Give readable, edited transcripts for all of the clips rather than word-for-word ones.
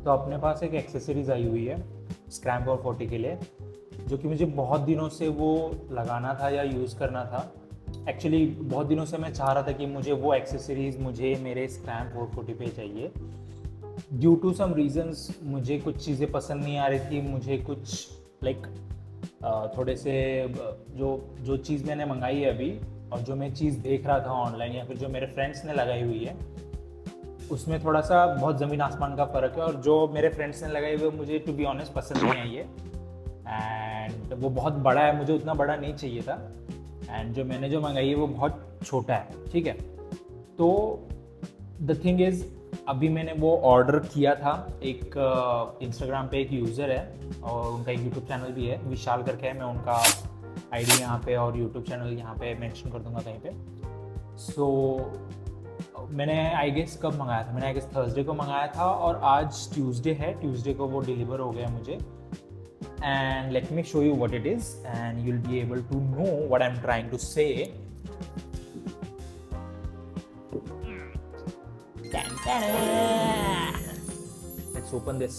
तो अपने पास एक एक्सेसरीज आई हुई है स्क्रैम 440 के लिए, जो कि मुझे बहुत दिनों से वो लगाना था या यूज़ करना था। एक्चुअली बहुत दिनों से मैं चाह रहा था कि मुझे वो एक्सेसरीज़ मुझे मेरे स्क्रैम 440 पे चाहिए। ड्यू टू सम रीजंस मुझे कुछ चीज़ें पसंद नहीं आ रही थी, मुझे कुछ लाइक थोड़े से जो जो चीज़ मैंने मंगाई है अभी और जो मैं चीज़ देख रहा था ऑनलाइन या फिर जो मेरे फ्रेंड्स ने लगाई हुई है, उसमें थोड़ा सा बहुत ज़मीन आसमान का फ़र्क है। और जो मेरे फ्रेंड्स ने लगाई हुई मुझे टू बी ऑनेस्ट पसंद नहीं आई है, एंड वो बहुत बड़ा है, मुझे उतना बड़ा नहीं चाहिए था। एंड जो मंगाई है वो बहुत छोटा है, ठीक है। तो द थिंग इज़, अभी मैंने वो ऑर्डर किया था। एक इंस्टाग्राम पे एक यूज़र है और उनका एक यूट्यूब चैनल भी है, विशाल करके है। मैं उनका आईडी यहाँ पे और यूट्यूब चैनल यहाँ पे मेंशन कर दूंगा कहीं पे। सो मैंने आई गेस कब मंगाया था, मैंने आई गेस थर्सडे को मंगाया था और आज ट्यूसडे है। ट्यूसडे को वो डिलीवर हो गया मुझे। And let me show you what it is and you will be able to know what I am trying to say. Let's open this.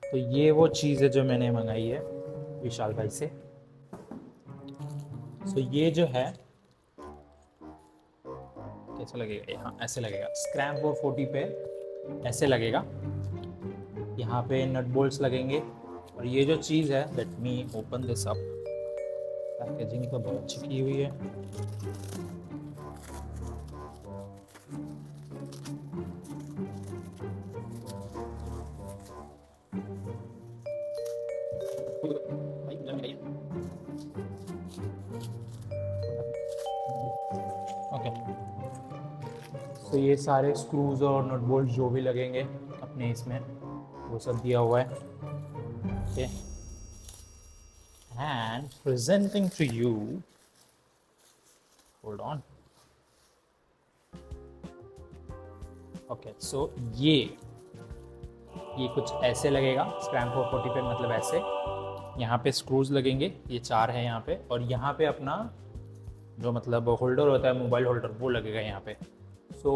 तो ये वो चीज़ है जो मैंने मंगाई है विशाल भाई से। सो ये जो है कैसा लगेगा, हाँ ऐसे लगेगा। स्क्रैम 440 पे ऐसे लगेगा, यहाँ पे नट बोल्ट्स लगेंगे। और ये जो चीज़ है, let me open this up. Packaging तो बहुत अच्छी की हुई है। ओके, तो ये सारे स्क्रूज और नट बोल्ट जो भी लगेंगे अपने इसमें, वो सब दिया हुआ है। Okay, and presenting to you, hold on. Okay, so ये कुछ ऐसे लगेगा स्क्रैम 440 पे, मतलब ऐसे। यहाँ पे स्क्रूज लगेंगे, ये 4 है यहाँ पे, और यहाँ पे अपना जो मतलब होल्डर होता है, मोबाइल होल्डर, वो लगेगा यहाँ पे। सो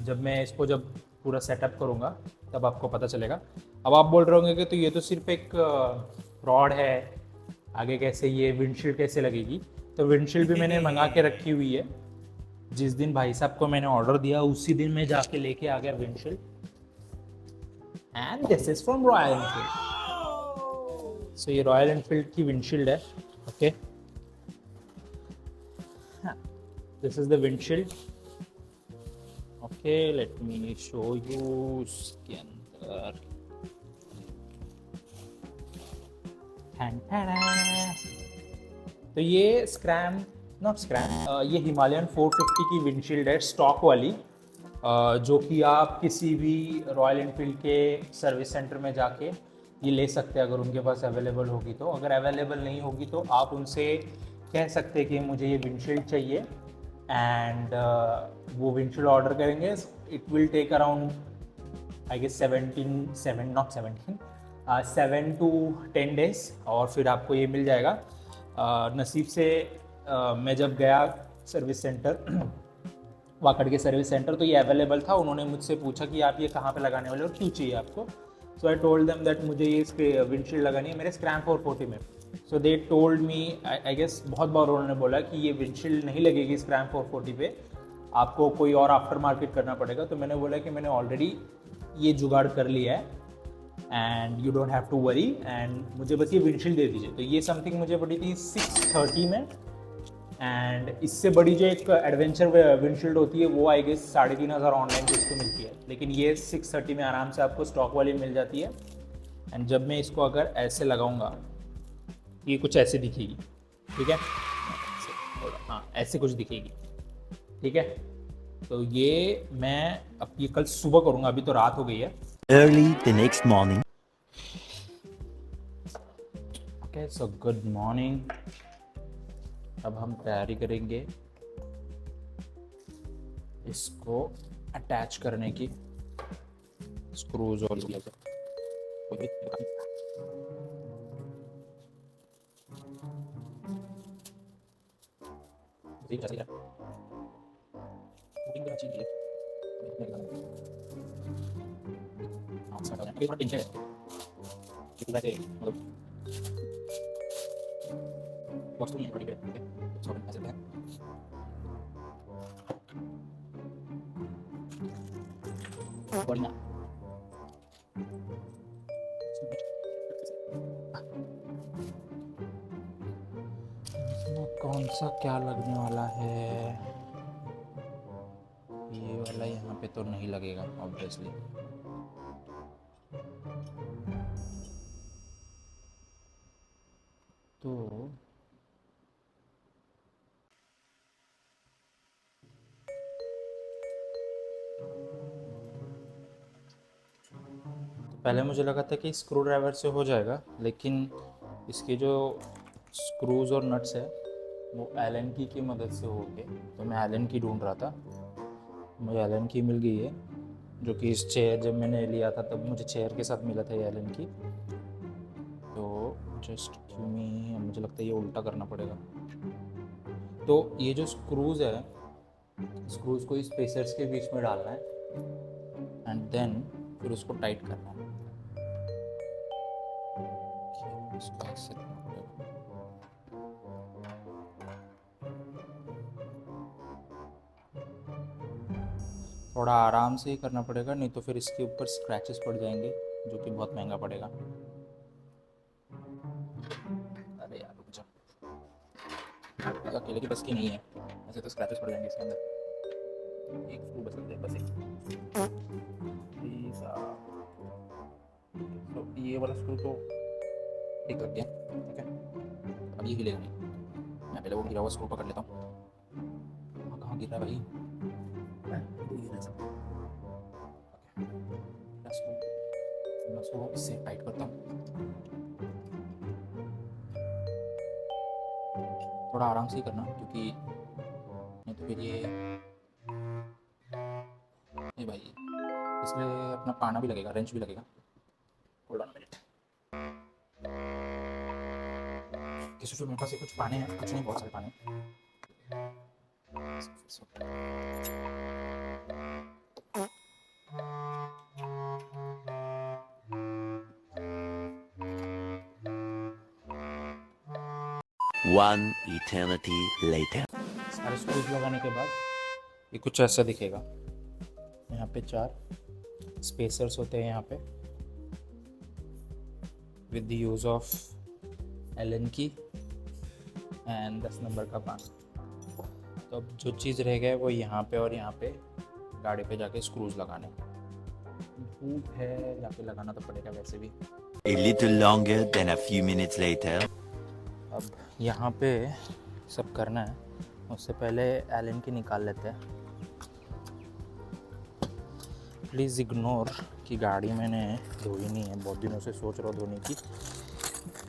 जब मैं इसको जब पूरा सेटअप करूँगा तब आपको पता चलेगा। अब आप बोल रहे होंगे कि तो ये तो सिर्फ एक रॉड है, आगे कैसे ये विंडशील्ड कैसे लगेगी? तो विंडशील्ड भी मैंने मंगा के रखी हुई है। जिस दिन भाई साहब को मैंने ऑर्डर दिया उसी दिन मैं जाके लेके आ गया windshield. And this is from Royal Enfield. So ये रॉयल एनफील्ड की विंडशील्ड है। Okay, this is the windshield. Okay, let me show you इसके अंदर। तो ये ये हिमालयन 450 की विंडशील्ड है, स्टॉक वाली, जो कि आप किसी भी रॉयल एनफील्ड के सर्विस सेंटर में जाके ये ले सकते हैं अगर उनके पास अवेलेबल होगी तो। अगर अवेलेबल नहीं होगी तो आप उनसे कह सकते हैं कि मुझे ये विंडशील्ड चाहिए, एंड वो विंडशील्ड ऑर्डर करेंगे। It will take around I guess 7 to 10 days, और फिर आपको ये मिल जाएगा। नसीब से मैं जब गया सर्विस सेंटर, वाकड़ के सर्विस सेंटर, तो ये अवेलेबल था। उन्होंने मुझसे पूछा कि आप ये कहाँ पे लगाने वाले हो और क्यों चाहिए आपको। सो आई टोल्ड देम दैट मुझे ये विंडशील्ड लगानी है मेरे स्क्रैम 440 में। सो they told me, I guess बहुत बार उन्होंने बोला कि ये विंडशील्ड नहीं लगेगी स्क्रैम 440 पे, आपको कोई और आफ्टर मार्केट करना पड़ेगा। तो मैंने बोला कि मैंने ऑलरेडी ये जुगाड़ कर लिया है and you don't have to worry, and मुझे बस ये विंडशील्ड दे दीजिए। तो ये समथिंग मुझे पड़ी थी 630 में, एंड इससे बड़ी जो एक एडवेंचर विंडशील्ड होती है वो आई गेस 3500 ऑनलाइन पे इसको मिलती है, लेकिन ये 630 में आराम से आपको स्टॉक वाली मिल जाती है। एंड जब मैं इसको अगर ऐसे लगाऊंगा, ये कुछ ऐसे दिखेगी, ठीक है, हाँ ऐसे कुछ दिखेगी, ठीक है। तो ये मैं अब ये कल सुबह करूँगा, अभी तो रात हो गई है। Early the next morning. Okay, so good morning. अब हम तैयारी करेंगे इसको अटैच करने की स्क्रूज और बढ़िया। इसमें कौन सा क्या लगने वाला है? ये वाला यहाँ पे तो नहीं लगेगा ऑब्वियसली। तो पहले मुझे लगा था कि स्क्रू ड्राइवर से हो जाएगा, लेकिन इसके जो स्क्रूज और नट्स है वो एलन की मदद से हो गए। तो मैं एलन की ढूंढ रहा था, मुझे एलन की मिल गई है, जो कि इस चेयर जब मैंने लिया था तब मुझे चेयर के साथ मिला था ये एलन की। तो जस्ट मी, मुझे लगता है ये उल्टा करना पड़ेगा। तो ये जो स्क्रूज है, स्क्रूज को इस स्पेसर्स के बीच में डालना है एंड देन फिर उसको टाइट करना है। इसको ऐसे करना पड़ेगा। थोड़ा आराम से ही करना पड़ेगा, नहीं तो फिर इसके ऊपर स्क्रैचेस पड़ जाएंगे जो कि बहुत महंगा पड़ेगा। अरे यार रुक जा, अकेले की बस की नहीं है, ऐसे तो स्क्रैचेस पड़ जाएंगे इसके अंदर। एक स्क्रू बस लगता है, बस एक प्लीज। तो ये वाला स्क्रू तो ठीक लग गया, ठीक है। अब ये हिलेगा नहीं, मैं पहले वो गिरा हुआ स्क्रू पकड़ लेता हूँ। कहाँ गिरा है भाई? इसको इससे टाइट करता हूँ। थोड़ा आराम से ही करना, क्योंकि नहीं तो फिर ये भाई इसलिए अपना पाना भी लगेगा, रेंच भी लगेगा। Hold on minute. किसी मेरे पास कुछ पाने हैं, कुछ नहीं, बहुत सारे पाने। One eternity later. सारे स्क्रूज लगाने के बाद ये कुछ ऐसा दिखेगा। यहाँ पे 4 स्पेसर्स होते हैं यहाँ पे, with the use of Allen key and 10 number का पाना। तो अब जो चीज़ रह गया है वो यहाँ पे और यहाँ पे गाड़ी पे जाके स्क्रूज लगाने। धूप है, यहाँ पे लगाना तो पड़ेगा वैसे भी। A little longer than a few minutes later. अब यहाँ पे सब करना है, उससे पहले एलन की निकाल लेते हैं। प्लीज़ इग्नोर कि गाड़ी मैंने धोई नहीं है, बहुत दिनों से सोच रहा हूँ धोने की,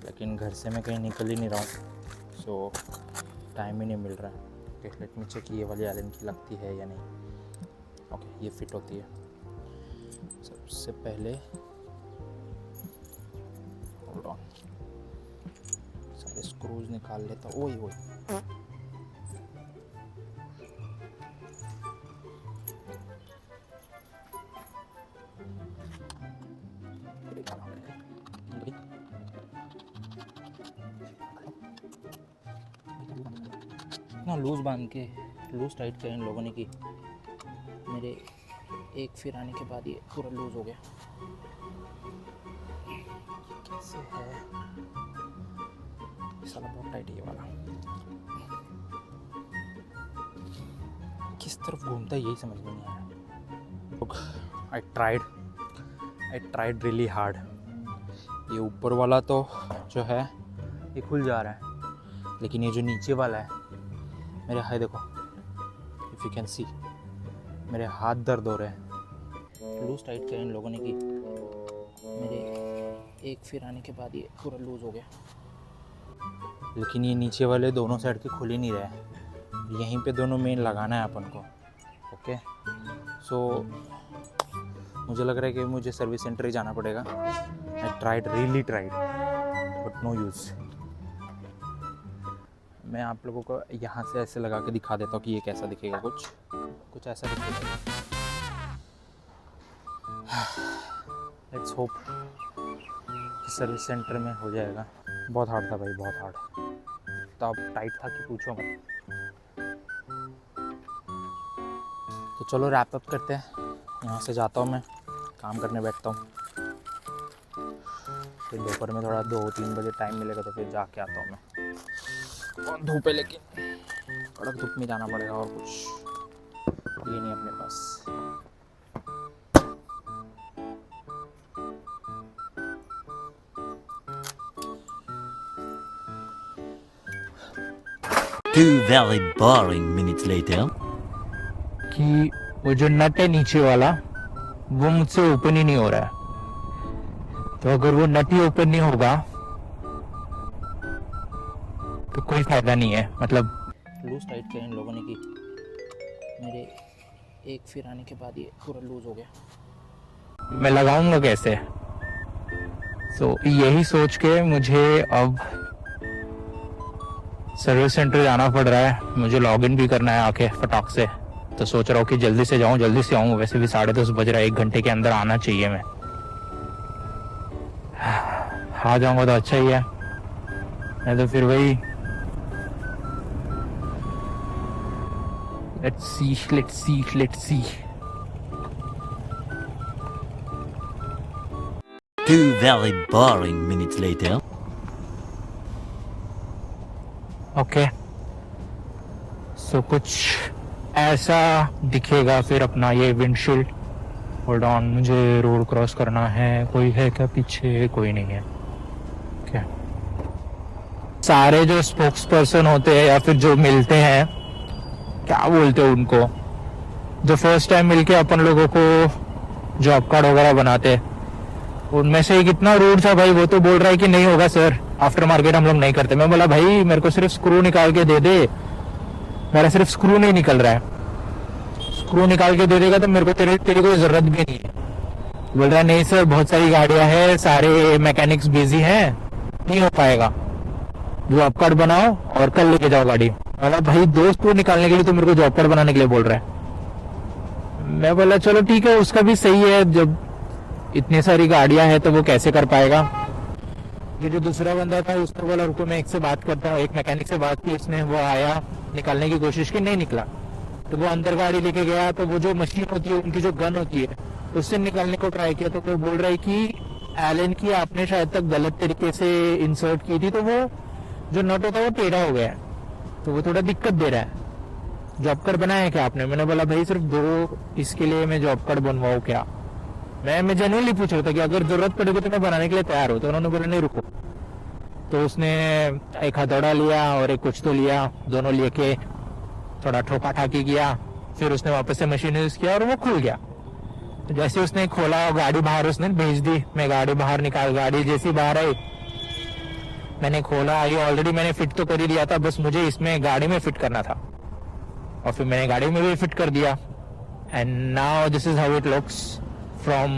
लेकिन घर से मैं कहीं निकल ही नहीं रहा हूँ, सो टाइम ही नहीं मिल रहा है। ओके, लेट मी चेक ये वाली एलन की लगती है या नहीं। ओके, ये फिट होती है। सबसे पहले होल्ड ऑन, सारे स्क्रूज निकाल लेता हूँ। ओए ओए, इतना लूज़ बांध के, लूज़ टाइट किया इन लोगों ने कि मेरे एक फिर आने के बाद ये पूरा लूज़ हो गया। कैसे है साला, बहुत टाइट है ये वाला। किस तरफ घूमता है यही समझ में नहीं आया। आई ट्राइड रियली हार्ड। ये ऊपर वाला तो जो है ये खुल जा रहा है, लेकिन ये जो नीचे वाला है मेरे हाथ देखो, इफ़ यू कैन सी, मेरे हाथ दर्द हो रहे हैं। लूज़ टाइट किया इन लोगों ने कि मेरे एक फिर आने के बाद ये पूरा लूज़ हो गया, लेकिन ये नीचे वाले दोनों साइड के खुल ही नहीं रहे हैं। यहीं पे दोनों मेन लगाना है अपन को। ओके सो मुझे लग रहा है कि मुझे सर्विस सेंटर ही जाना पड़ेगा. I tried really tried but no use. मैं आप लोगों को यहाँ से ऐसे लगा के दिखा देता हूँ कि ये कैसा दिखेगा. कुछ ऐसा दिखेगा. लेट्स होप कि सर्विस सेंटर में हो जाएगा. बहुत हार्ड था भाई, बहुत हार्ड. तो अब टाइट था कि पूछो मत. तो चलो रैप अप करते हैं. यहाँ से जाता हूँ, मैं काम करने बैठता हूँ. फिर दोपहर में थोड़ा 2-3 बजे टाइम मिलेगा तो फिर जाके आता हूँ मैं. बहुत धूप है लेकिन कड़क धूप में जाना पड़ेगा और कुछ ये नहीं अपने पास. Two very boring minutes later. कि वो जो नट है नीचे वाला वो मुझसे ओपन ही नहीं हो रहा है. तो अगर वो नट ही ओपन नहीं होगा तो कोई फायदा नहीं है. मतलब लूज टाइट किया इन लोगों ने की मेरे एक फिर आने के बाद ये पूरा लूज हो गया. मैं लगाऊंगा कैसे? तो यही सोच के मुझे अब सर्विस सेंटर जाना पड़ रहा है. मुझे लॉगिन भी करना है आके फटाक से. तो सोच रहा हूँ कि जल्दी से जाऊँ, जल्दी से आऊँ. वैसे भी 10:30 बज रहा है, 1 घंटे के अंदर आना चाहिए. मैं आ जाऊंगा तो अच्छा ही है, नहीं तो फिर वही let's see. Two very boring minutes later. Okay so कुछ ऐसा दिखेगा फिर अपना ये विंडशील्ड. होल्ड ऑन, मुझे रोड क्रॉस करना है. कोई है क्या पीछे? कोई नहीं है. क्या सारे जो स्पोक्स पर्सन होते हैं या फिर जो मिलते हैं, क्या बोलते हैं उनको, जो फर्स्ट टाइम मिलके अपन लोगों को जॉब कार्ड वगैरह बनाते, उनमें से कितना रूड था भाई. वो तो बोल रहा है कि नहीं होगा सर, आफ्टर मार्केट हम लोग नहीं करते. मैं बोला भाई मेरे को सिर्फ स्क्रू निकाल के दे दे. मेरा सिर्फ स्क्रू नहीं निकल रहा है. स्क्रू निकाल के दे देगा तो मेरे को तेरी कोई जरूरत भी नहीं है. बोल रहा है नहीं सर बहुत सारी गाड़ियां हैं, सारे मैकेनिक्स बिजी हैं, नहीं हो पाएगा. जॉब कार्ड बनाओ और कल लेके जाओ गाड़ी. बोला भाई 2 स्क्रू निकालने के लिए तो मेरे को जॉब कार्ड बनाने के लिए बोल रहा है. मैं बोला चलो ठीक है, उसका भी सही है. जब इतनी सारी गाड़ियां हैं तो वो कैसे कर पाएगा. ये जो दूसरा बंदा था उसने बोला रुको मैं एक से बात करता हूँ. एक मैकेनिक से बात की उसने, वो आया, निकालने की कोशिश की, नहीं निकला. तो वो अंदर गाड़ी लेके गया, तो वो जो मशीन होती है उनकी जो गन होती है उससे निकालने को ट्राई किया. तो वो बोल रहा है कि एलन की आपने शायद तक गलत तरीके से इंसर्ट की थी, तो वो जो नट होता है वो टेढ़ा हो गया है, तो वो थोड़ा दिक्कत दे रहा है. जॉब कार्ड बनाया क्या आपने? मैंने बोला भाई सिर्फ 2 इसके लिए मैं जॉब कार्ड बनवाऊँ क्या? मैं जेन्युइनली पूछ रहा था कि अगर जरूरत पड़ेगी तो मैं बनाने के लिए तैयार हूँ. तो उन्होंने बोला नहीं रुको. तो उसने एक हथौड़ा लिया और एक कुछ तो लिया, दोनों लेके थोड़ा ठोका ठाकी किया. फिर उसने वापस से मशीन यूज किया और वो खुल गया. तो जैसे उसने खोला गाड़ी बाहर उसने भेज दी. मैं गाड़ी बाहर निकाल, गाड़ी जैसी बाहर आई मैंने खोला. ये ऑलरेडी मैंने फिट तो कर ही दिया था, बस मुझे इसमें गाड़ी में फिट करना था और फिर मैंने गाड़ी में भी फिट कर दिया. And now this is how it looks from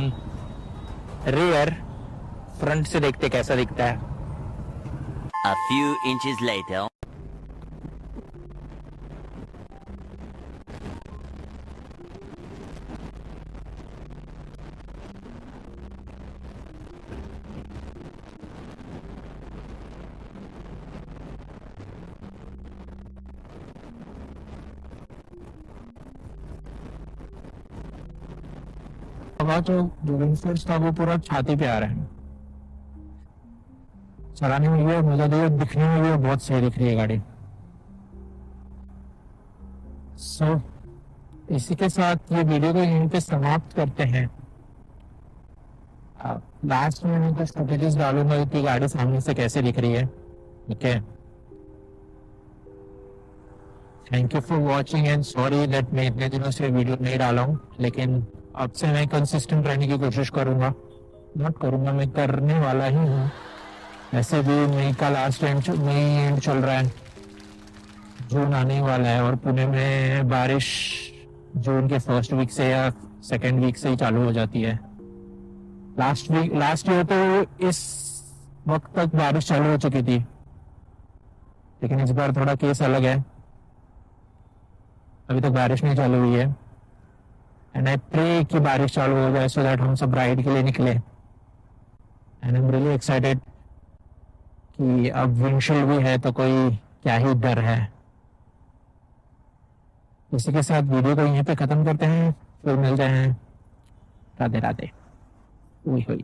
rear. Front से देखते कैसा दिखता है. A few inches later. जो विंडशील्ड था वो पूरा छाती पे आ रहा है. चलाने में भी मजा दिया, दिखने में भी बहुत सही दिख रही है गाड़ी. सो इसी के साथ ये वीडियो को यहीं पे समाप्त करते हैं. लास्ट में मैं कुछ फुटेजेस डालूंगा कि गाड़ी सामने से कैसे दिख रही है. Okay, thank you for watching and sorry that मैं इतने दिनों से वीडियो नहीं डाला हूँ, लेकिन अब से मैं कंसिस्टेंट रहने की कोशिश करूंगा. नॉट करूंगा, मैं करने वाला ही हूँ. ऐसे भी मई का लास्ट मई एंड चल रहा है, जून आने वाला है और पुणे में बारिश जून के फर्स्ट वीक से या सेकेंड वीक से ही चालू हो जाती है। लास्ट ईयर तो इस वक्त तक बारिश चालू हो चुकी थी, लेकिन इस बार थोड़ा केस अलग है, अभी तक बारिश नहीं चालू हुई है। एंड आई प्रे कि बारिश चालू हो जाए सो दैट हम सब राइड के लिए निकले। And I am really excited कि अब विंडशील्ड भी है तो कोई क्या ही डर है। इसी के साथ वीडियो को यहीं पे खत्म करते हैं, फिर मिलते हैं। राधे राधे। हुई हुई।